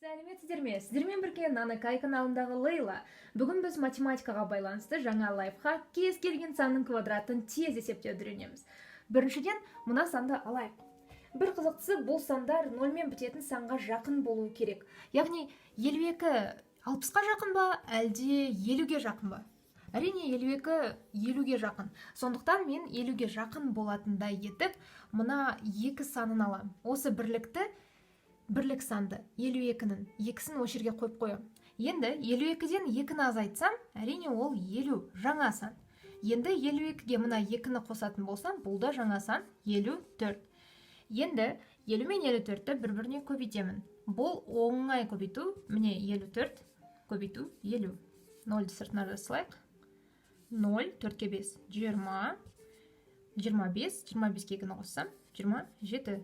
Сәлеметсіздер ме? Сіздермен бірге Наныкай каналындағы Лейла. Бүгін біз математикаға байланысты жаңа лайфхак кез келген санның квадратын тез есептеуді үйренеміз. Біріншіден, мына санды алайық. Бір қызықтысы, бұл сандар 0-мен бітетін санға жақын болуы керек. Яғни 52 60-қа жақын ба, әлде 50-ге жақын ба? Әрине 52 50-ге жақын. Сондықтан мен 50-ге жақын болатындай етіп, мына екі санын алам. Осы бірлік санды 52-нің екісін осы жерге қойып қоямын. Енді 52-ден 2-ні азайтсам, әрине ол 50 жаңа сан. Енді 52-ге мына 2-ні қосатын болсам, бұл да жаңа сан 54. Енді 50 мен 54-ті бір-біріне көбейтемін. Бұл оңай көбейту. Міне 54 көбейту 50. 0-ді сыртына жазсылайық. 0, 4-ке 5, 20, 25, 25-ке 2-ні қоссам, 27.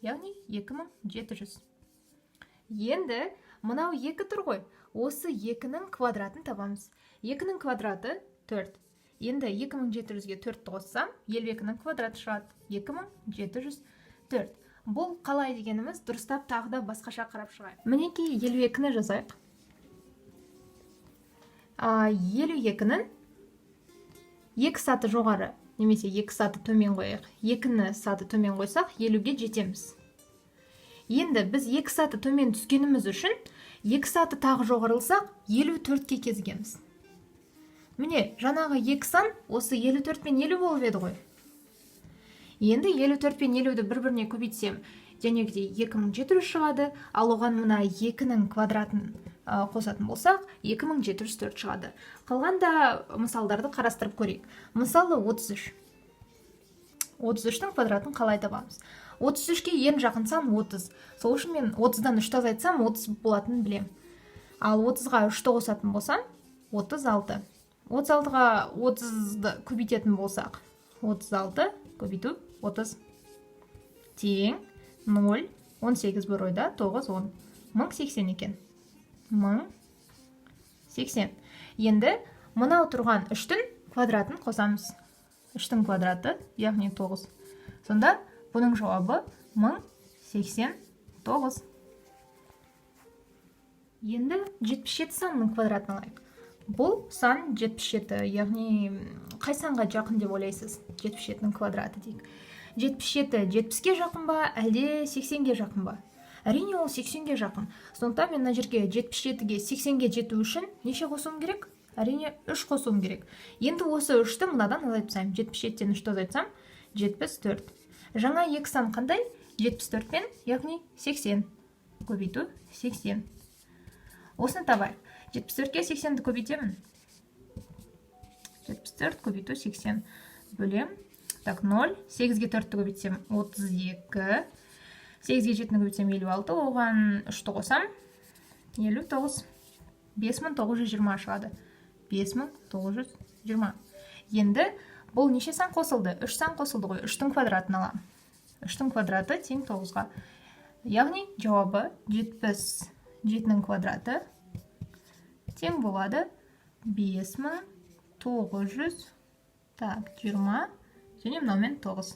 Яғни 2700. Енді мынау 2 тұр ғой. Осы 2-нің квадратын табамыз. 2-нің квадраты 4. Енді 2700-ге 4-ті қоссам, 52-нің квадраты шығады. 2704. Бұл қалай дегеніміз дұрыстап тағы да басқаша қарап шығайық. Мінеки 52-ні жазайық. 52-нің 2 саты жоғары, немесе 2 саты төмен қойық. 2-ні саты төмен қойсақ, 50-ге жетеміз. Енді біз 2 саты төмен түскеніміз үшін 2 саты тағы жоғарылсақ, 54-ке кезгеміз. Міне, жаңағы 2 сан осы 54 пен 50 болып еді ғой. Енді 54 пен 50-ді бір-біріне көбейтсем, жәнегідей 2700 шығады, ал оған мына 2-нің квадратын қосатын болсақ, 2704 шығады. Қалғанда мысалдарды қарастырып көрейік. Мысалы 33. 33-тің квадратын қалай табамыз? 33-ке ең жақын сан 30. Сол үшін мен 30-дан 3-ті азайтсам 30 болатынын білем. Ал 30-ға 3-ті қосатын болсам 36. 36-ға 30-ды көбейтетін болсақ, 36 көбейту 30 тең 0, 18 бір ойда 9, 10. 1080 екен. 1080. Енді мынау тұрған 3-тің квадратын қосамыз. 3-тің квадраты, яғни 9. Сонда бұның жауабы 1089. Енді 77 санның квадратын алайық. Бұл сан 77, яғни қай санға жақын деп ойлайсыз? 77-нің квадраты дейік. 77 70-ге жақын ба, әлде 80-ге жақын ба? Әрине ол 80-ге жақын. Сондықтан мен мына жерге 77-ге 80-ге жету үшін неше қосуым керек? Әрине 3 қосуым керек. Енді осы 3-ті мынадан азайтсам, 77-тен 3-ті азайтсам, 74. Жаңа 2 сан қандай? 74 пен, яғни 80. Көбейту 80. Осыны табайық. 74-ке 80-ді көбейтемін. 74 көбейту 80. Бөлем. Так, 0. 8-ге 4-ті көбейтсем, 32. 8-ге 7-ні көбейтсем 56, оған 3-ті қосам, 59. 5920 шығады. 5920. Енді бұл неше сан қосылды? 3 сан қосылды ғой. 3-тің квадратын алам. 3-тің квадраты тең 9-ға. Яғни жауабы 77-нің квадраты тең болады 5900. Так, 20 және мынаумен 9.